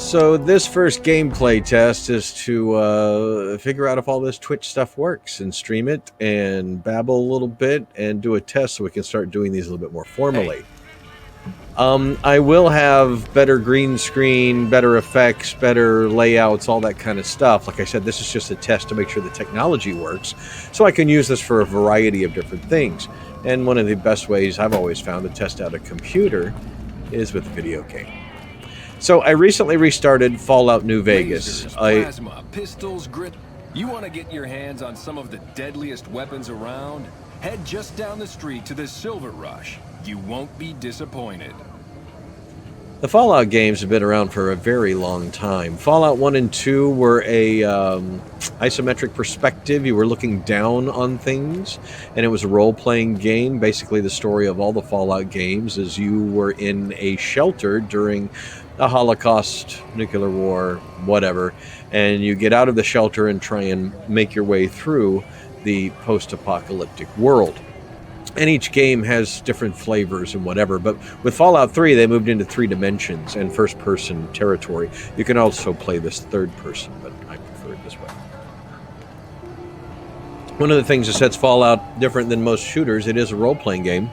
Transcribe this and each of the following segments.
So this first gameplay test is to figure out if all this Twitch stuff works and stream it and babble a little bit and do a test so we can start doing these a little bit more formally. I will have better green screen, better effects, better layouts, all that kind of stuff. Like I said, this is just a test to make sure the technology works, so I can use this for a variety of different things. And one of the best ways I've always found to test out a computer is with a video game. So I recently restarted Fallout New Vegas. Lasers, plasma, pistols, grit. You want to get your hands on some of the deadliest weapons around? Head just down the street to the Silver Rush. You won't be disappointed. The Fallout games have been around for a very long time. Fallout 1 and 2 were a isometric perspective. You were looking down on things, and it was a role-playing game. Basically, the story of all the Fallout games is you were in a shelter during a Holocaust, nuclear war, whatever, and you get out of the shelter and try and make your way through the post-apocalyptic world. And each game has different flavors and whatever, but with Fallout 3 they moved into 3 dimensions and first-person territory. You can also play this third-person, but I prefer it this way. One of the things that sets Fallout different than most shooters, it is a role-playing game,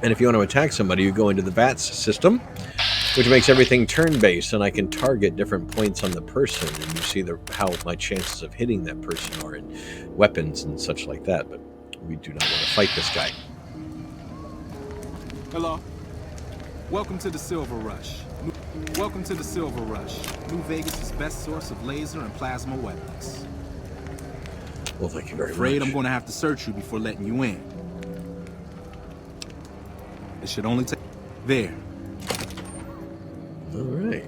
and if you want to attack somebody, you go into the VATS system, which makes everything turn-based, and I can target different points on the person, and you see how my chances of hitting that person are in weapons and such like that, but we do not want to fight this guy. Hello. Welcome to the Silver Rush. Welcome to the Silver Rush, New Vegas' best source of laser and plasma weapons. Well, thank you very much. Afraid I'm going to have to search you before letting you in. It should only take... There. All right.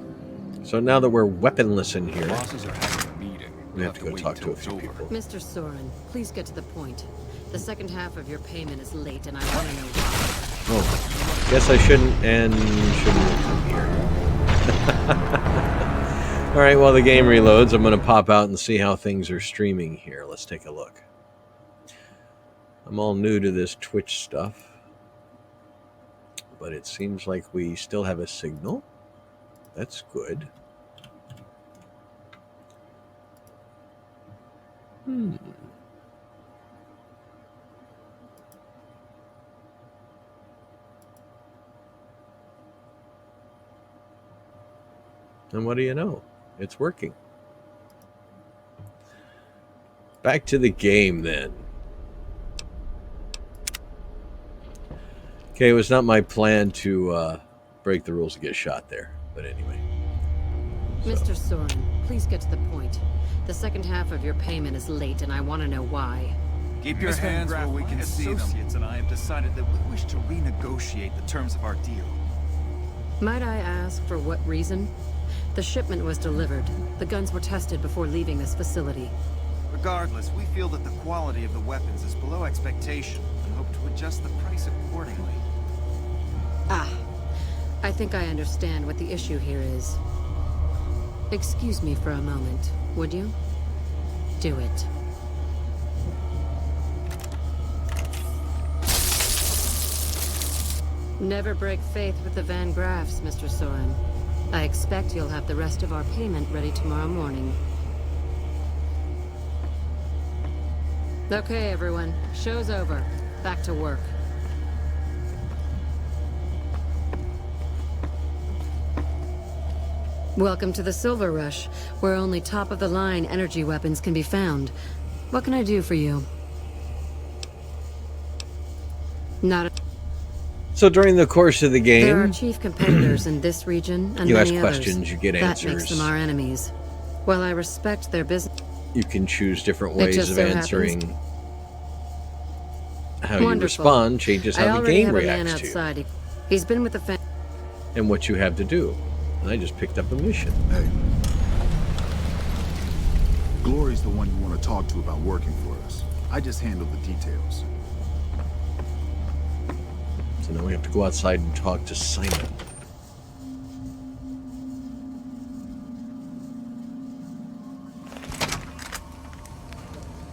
So now that we're weaponless in here, Bosses are having a meeting. we have to go talk to a few people. Mr. Soren, please get to the point. The second half of your payment is late, and I want to know why. Oh, guess I shouldn't come here. All right, while the game reloads, I'm going to pop out and see how things are streaming here. Let's take a look. I'm all new to this Twitch stuff, but it seems like we still have a signal. That's good. And what do you know? It's working. Back to the game then. Okay, it was not my plan to break the rules and get shot there. But anyway. Mr. Soren, please get to the point. The second half of your payment is late, and I want to know why. Keep your hands where we can see them. Associates and I have decided that we wish to renegotiate the terms of our deal. Might I ask for what reason? The shipment was delivered. The guns were tested before leaving this facility. Regardless, we feel that the quality of the weapons is below expectation and hope to adjust the price accordingly. Ah, I think I understand what the issue here is. Excuse me for a moment, would you? Do it. Never break faith with the Van Graffs, Mr. Soren. I expect you'll have the rest of our payment ready tomorrow morning. Okay, everyone. Show's over. Back to work. Welcome to the Silver Rush, where only top-of-the-line energy weapons can be found. What can I do for you? Not a... So during the course of the game, There are chief competitors in this region and you ask many questions, others. you get That answers. makes them our enemies. While I respect their business... You can choose different It ways just of so answering. How Wonderful. you respond changes I how the already game have a man reacts to you outside. He's been with the family. and what you have to do. And I just picked up a mission. Hey. Glory's the one you want to talk to about working for us. I just handle the details. So now we have to go outside and talk to Simon.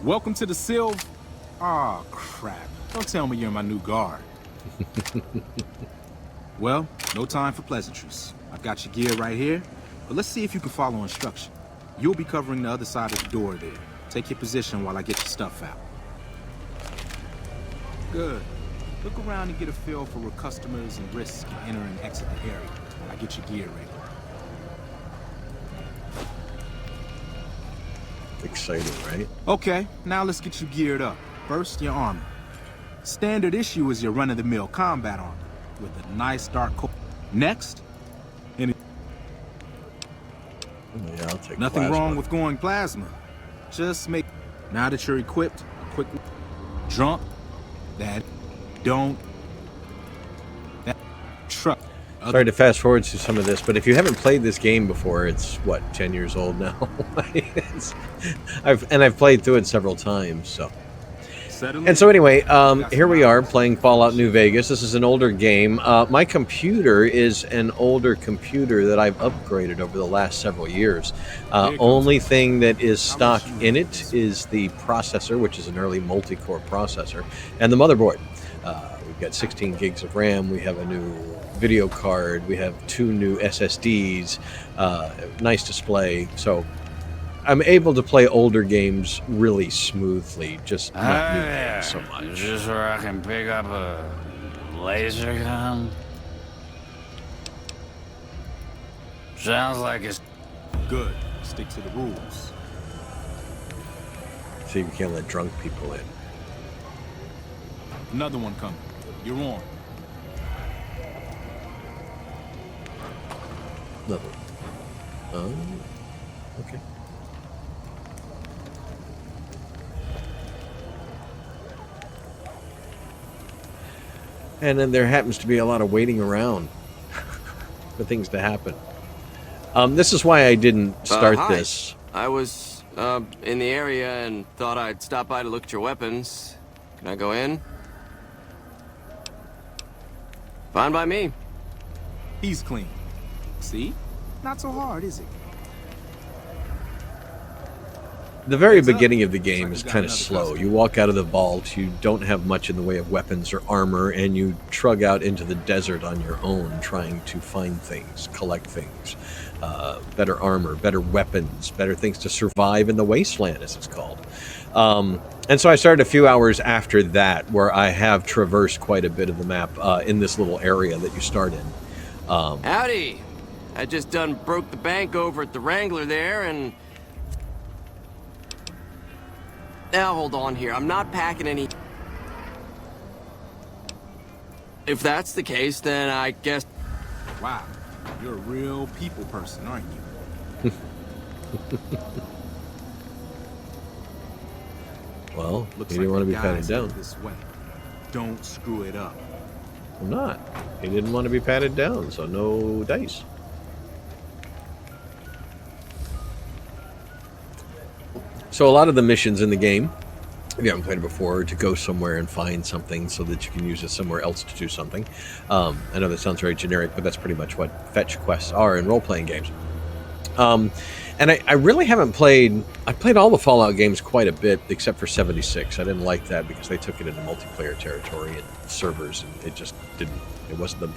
Welcome to the Silver... Aw, crap. Don't tell me you're my new guard. Well, no time for pleasantries. I've got your gear right here. But let's see if you can follow instruction. You'll be covering the other side of the door there. Take your position while I get your stuff out. Good. Look around and get a feel for where customers and risks can enter and exit the area while I get your gear ready. Exciting, right? Okay, now let's get you geared up. First, your armor. Standard issue is your run-of-the-mill combat armor with a nice dark coat. Next, Yeah, I'll take nothing plasma. wrong with going plasma. Just make. Now that you're equipped, quick. Drunk. That. Don't. That. Truck. Sorry to fast forward to some of this, but if you haven't played this game before, it's what, 10 years old now. I've played through it several times. So, and so anyway, here we are playing Fallout New Vegas. This is an older game. My computer is an older computer that I've upgraded over the last several years. Only thing that is stock in it is the processor, which is an early multi-core processor, and the motherboard. We've got 16 gigs of RAM. We have a new video card. We have 2 new SSDs. Nice display. So I'm able to play older games really smoothly, just not new games so much. Is this where I can pick up a laser gun? Sounds like it's Good. Stick to the rules. See, we can't let drunk people in. Another one coming. You're on. Level. Okay. And then there happens to be a lot of waiting around for things to happen. This is why I didn't start Hi. this. I was in the area and thought I'd stop by to look at your weapons. Can I go in? Fine by me. He's clean. See? Not so hard, is it? The very Heads up. beginning of the Looks game like is we got kind of another slow. customer. You walk out of the vault, you don't have much in the way of weapons or armor, and you trug out into the desert on your own trying to find things, collect things. Better armor, better weapons, better things to survive in the wasteland, as it's called. And so I started a few hours after that, where I have traversed quite a bit of the map in this little area that you start in. Howdy. I just done broke the bank over at the Wrangler there and... Now hold on here. I'm not packing any... If that's the case, then I guess... Wow. You're a real people person, aren't you? Well, Looks he didn't want to the be patted guys down. live this way. Don't screw it up. I'm not. He didn't want to be patted down, so no dice. So a lot of the missions in the game, if you haven't played it before, to go somewhere and find something so that you can use it somewhere else to do something. I know that sounds very generic, but that's pretty much what fetch quests are in role-playing games. And I really haven't played... I played all the Fallout games quite a bit, except for 76. I didn't like that because they took it into multiplayer territory and servers, and it just didn't... It wasn't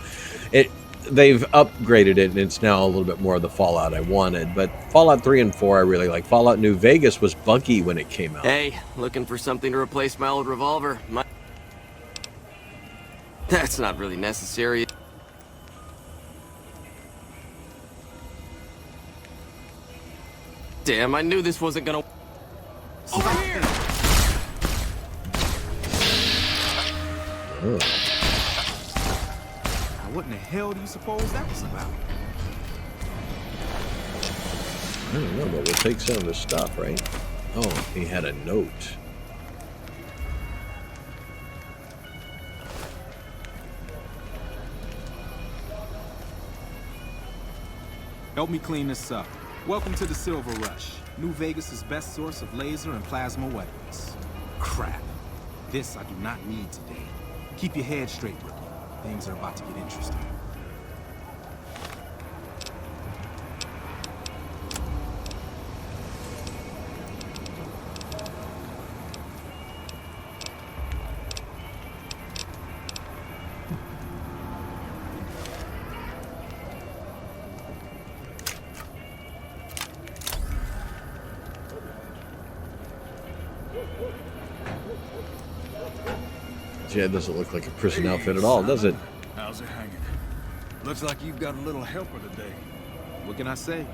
the... They've upgraded it, and it's now a little bit more of the Fallout I wanted. But Fallout 3 and 4 I really like. Fallout New Vegas was buggy when it came out. Hey, looking for something to replace my old revolver. That's not really necessary. Damn, I knew this wasn't gonna... Over here! Oh. Now, what in the hell do you suppose that was about? I don't know, but we'll take some of his stuff, right? Oh, he had a note. Help me clean this up. Welcome to the Silver Rush, New Vegas' best source of laser and plasma weapons. Crap. This I do not need today. Keep your head straight, rookie. Things are about to get interesting. Yeah, it doesn't look like a prison outfit at all, does it? How's it hanging? Looks like you've got a little helper today. What can I say?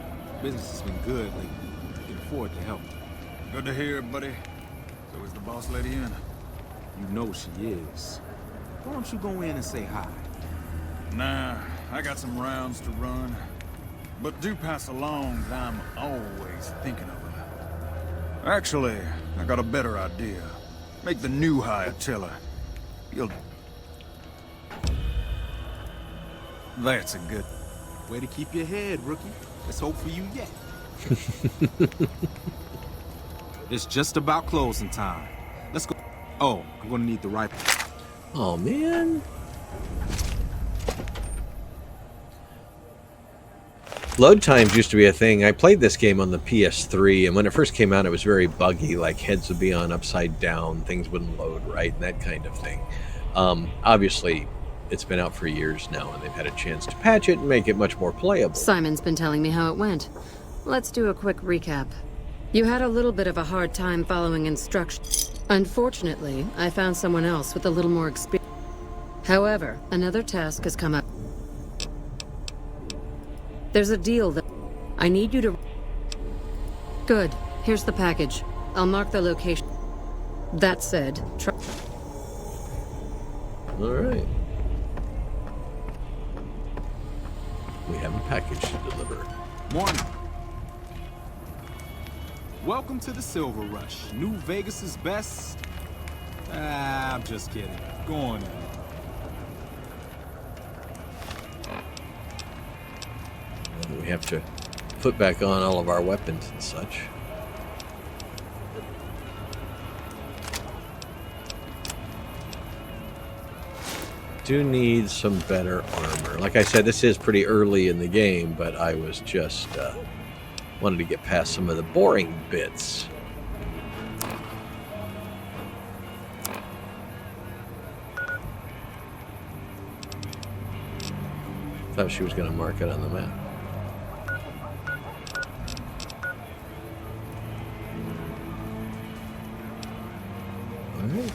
Business has been good lately. I can afford to help. Good to hear, buddy. So is the boss lady in? You know she is. Why don't you go in and say hi? Nah, I got some rounds to run. But do pass along that I'm always thinking of her. Actually, I got a better idea. Make the new hire tell her. You'll... That's a good... Way to keep your head, rookie. Let's hope for you yet. It's just about closing time. Let's go. Oh, I'm gonna need the rifle. Oh, man. Load times used to be a thing. I played this game on the PS3, and when it first came out, it was very buggy. Like, heads would be on upside down, things wouldn't load right, and that kind of thing. Obviously, it's been out for years now, and they've had a chance to patch it and make it much more playable. Simon's been telling me how it went. Let's do a quick recap. You had a little bit of a hard time following instructions. Unfortunately, I found someone else with a little more experience. However, another task has come up. There's a deal that I need you to... Good. Here's the package. I'll mark the location. That said, All right. We have a package to deliver. Morning. Welcome to the Silver Rush. New Vegas's best. I'm just kidding. Go on in. We have to put back on all of our weapons and such. Do need some better armor. Like I said, this is pretty early in the game, but I was just wanted to get past some of the boring bits. Thought she was going to mark it on the map. All right.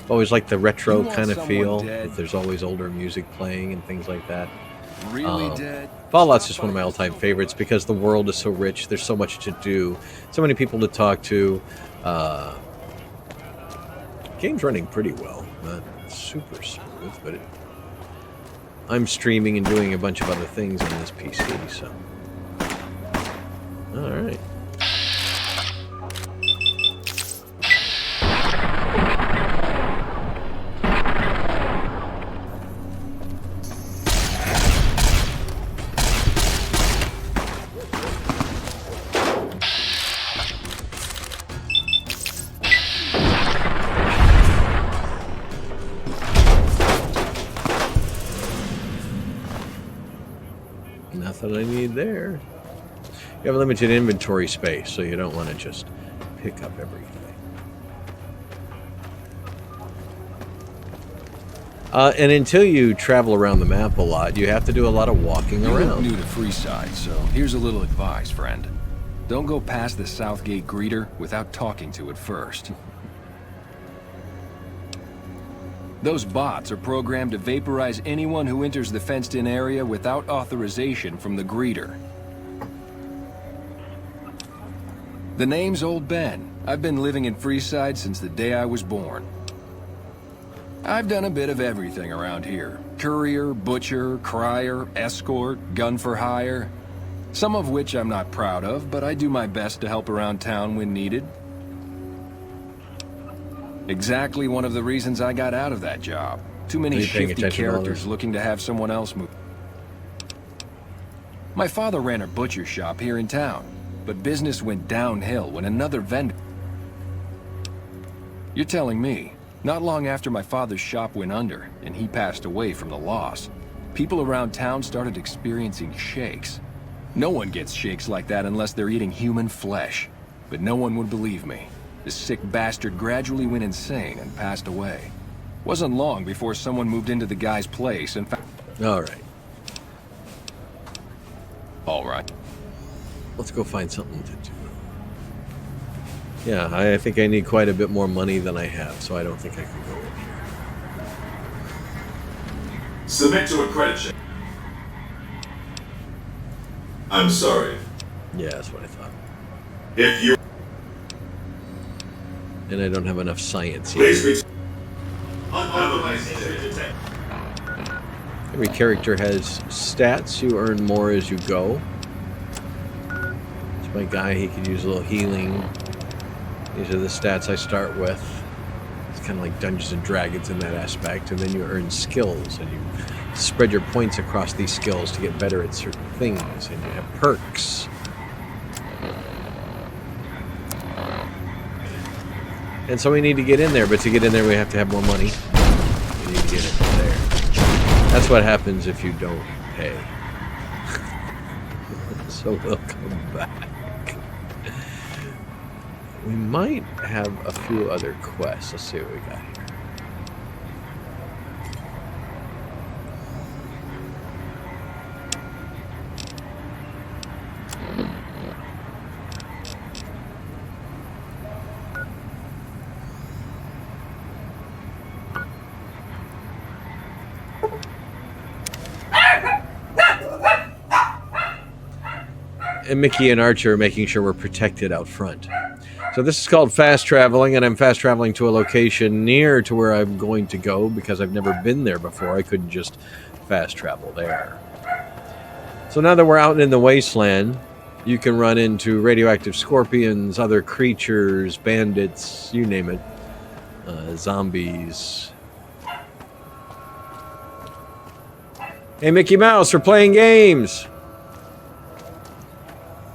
Always like the retro kind of feel. If there's always older music playing and things like that. Really dead? Fallout's just one of my all-time favorites because the world is so rich. There's so much to do, so many people to talk to. Game's running pretty well, not super smooth, but I'm streaming and doing a bunch of other things on this PC. So, all right. Nothing I need there. You have limited inventory space, so you don't want to just pick up everything. And until you travel around the map a lot, you have to do a lot of walking You're around. new to Freeside, so here's a little advice, friend. Don't go past the Southgate greeter without talking to it first. Those bots are programmed to vaporize anyone who enters the fenced-in area without authorization from the greeter. The name's Old Ben. I've been living in Freeside since the day I was born. I've done a bit of everything around here. Courier, butcher, crier, escort, gun for hire. Some of which I'm not proud of, but I do my best to help around town when needed. Exactly one of the reasons I got out of that job. Too many Are you paying shifty attention to all characters this? looking to have someone else move. My father ran a butcher shop here in town, but business went downhill when another vendor... You're telling me, not long after my father's shop went under and he passed away from the loss, people around town started experiencing shakes. No one gets shakes like that unless they're eating human flesh, but no one would believe me. The sick bastard gradually went insane and passed away. Wasn't long before someone moved into the guy's place and found... All right. All right. Let's go find something to do. Yeah, I think I need quite a bit more money than I have, so I don't think I can go in here. Submit to a credit check. I'm sorry. Yeah, that's what I thought. If you... And I don't have enough science here. Please reach... Unauthorized entry detected. Every character has stats. You earn more as you go. It's my guy. He could use a little healing. These are the stats I start with. It's kind of like Dungeons and Dragons in that aspect. And then you earn skills, and you spread your points across these skills to get better at certain things. And you have perks. And so we need to get in there, but to get in there we have to have more money. We need to get in there. That's what happens if you don't pay. So we'll come back. We might have a few other quests. Let's see what we got here. And Mickey and Archer are making sure we're protected out front. So this is called fast traveling, and I'm fast traveling to a location near to where I'm going to go because I've never been there before. I couldn't just fast travel there. So now that we're out in the wasteland, you can run into radioactive scorpions, other creatures, bandits, you name it, zombies. Hey, Mickey Mouse, we're playing games!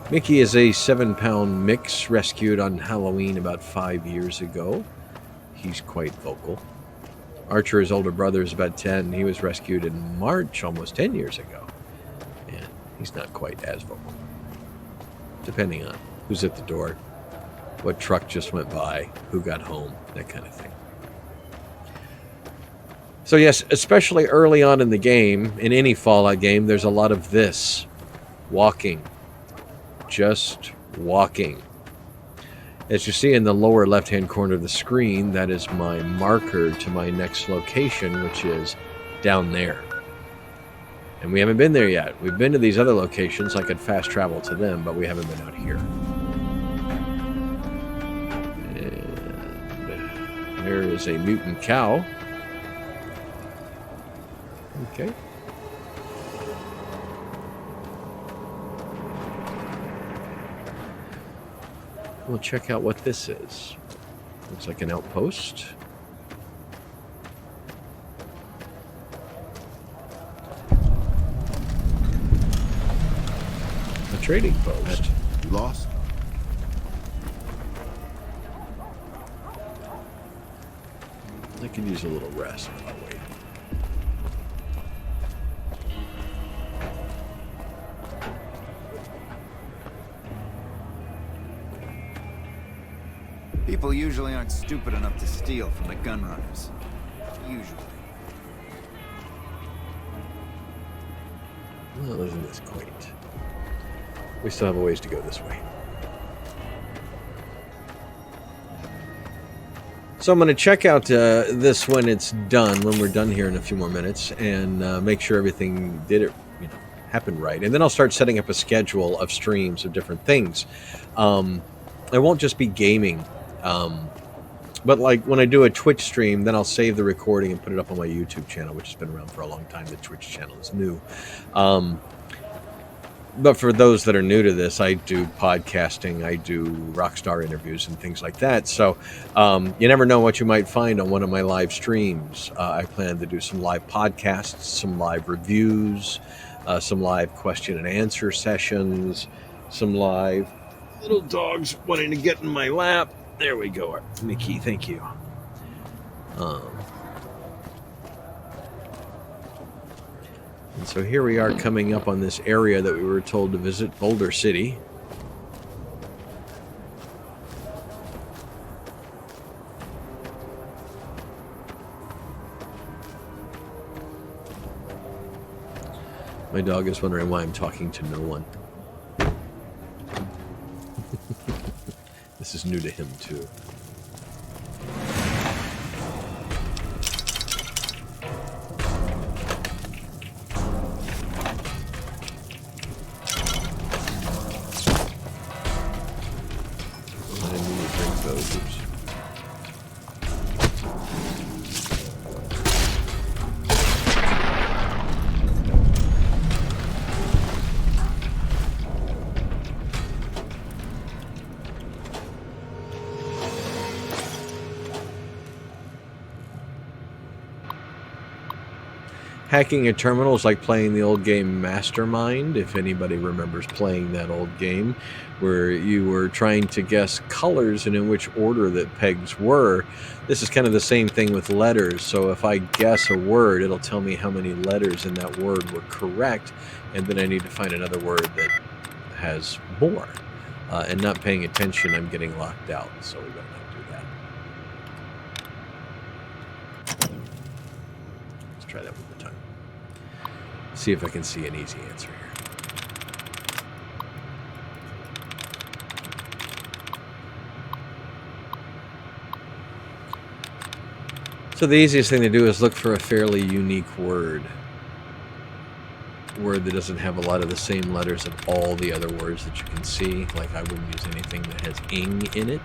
Mickey is a 7-pound mix rescued on Halloween about 5 years ago. He's quite vocal. Archer, his older brother, is about 10. He was rescued in March almost 10 years ago. And he's not quite as vocal. Depending on who's at the door, what truck just went by, who got home, that kind of thing. So yes, especially early on in the game, in any Fallout game, there's a lot of this. Walking. Just walking. As you see in the lower left-hand corner of the screen, that is my marker to my next location, which is down there. And we haven't been there yet. We've been to these other locations. I could fast travel to them, but we haven't been out here. And there is a mutant cow. Okay. We'll check out what this is. Looks like an outpost. A trading post. You lost? I could use a little rest while I wait. People usually aren't stupid enough to steal from the gun runners. Usually. Well, isn't this quaint? We still have a ways to go this way. So I'm going to check out this when it's done, when we're done here in a few more minutes, and make sure everything happened right. And then I'll start setting up a schedule of streams of different things. It won't just be gaming. But like when I do a Twitch stream, then I'll save the recording and put it up on my YouTube channel, which has been around for a long time. The Twitch channel is new. But for those that are new to this, I do podcasting, I do Rockstar interviews and things like that. So you never know what you might find on one of my live streams. I plan to do some live podcasts, some live reviews, some live question and answer sessions, some live little dogs wanting to get in my lap. There we go, Mickey. Thank you. And so here we are coming up on this area that we were told to visit, Boulder City. My dog is wondering why I'm talking to no one. This is new to him, too. I didn't mean to drink those. Oops. Hacking a terminal is like playing the old game Mastermind, if anybody remembers playing that old game, where you were trying to guess colors and in which order that pegs were. This is kind of the same thing with letters. So if I guess a word, it'll tell me how many letters in that word were correct, and then I need to find another word that has more. And not paying attention, I'm getting locked out, so we better not do that. Let's try that one more time. See if I can see an easy answer here. So the easiest thing to do is look for a fairly unique word. Word that doesn't have a lot of the same letters of all the other words that you can see. Like I wouldn't use anything that has ing in it.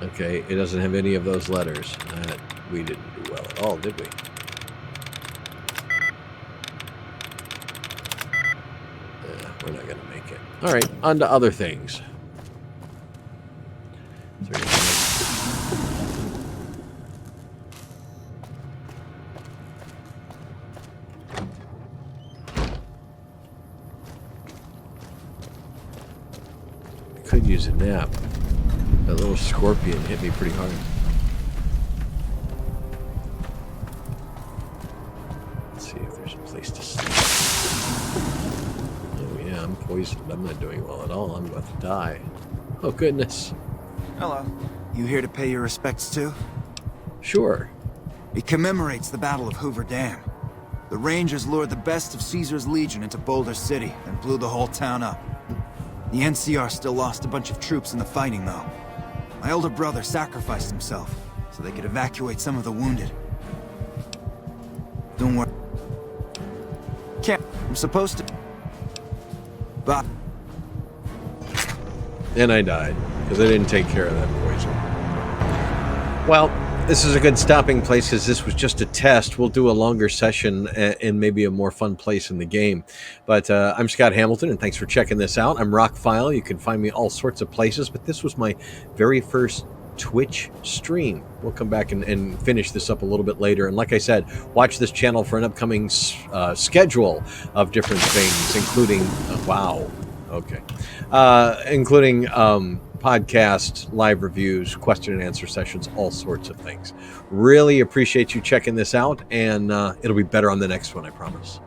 Okay, it doesn't have any of those letters. We didn't do well at all, did we? We're not going to make it. All right, on to other things. I could use a nap. That little scorpion hit me pretty hard. Let's see if there's a place to sleep. Oh yeah, I'm poisoned. I'm not doing well at all. I'm about to die. Oh goodness. Hello. You here to pay your respects too? Sure. It commemorates the Battle of Hoover Dam. The Rangers lured the best of Caesar's Legion into Boulder City and blew the whole town up. The NCR still lost a bunch of troops in the fighting though. My older brother sacrificed himself so they could evacuate some of the wounded. Don't worry. Can't. I'm supposed to. But. And I died because I didn't take care of that poison. Well, this is a good stopping place because this was just a test. We'll do a longer session and maybe a more fun place in the game. But I'm Scott Hamilton, and thanks for checking this out. I'm Rockfile. You can find me all sorts of places, but this was my very first Twitch stream. We'll come back and finish this up a little bit later. And like I said, watch this channel for an upcoming schedule of different things, including... wow. Okay. Including... podcast, live reviews, question and answer sessions, all sorts of things. Really appreciate you checking this out, and it'll be better on the next one, I promise.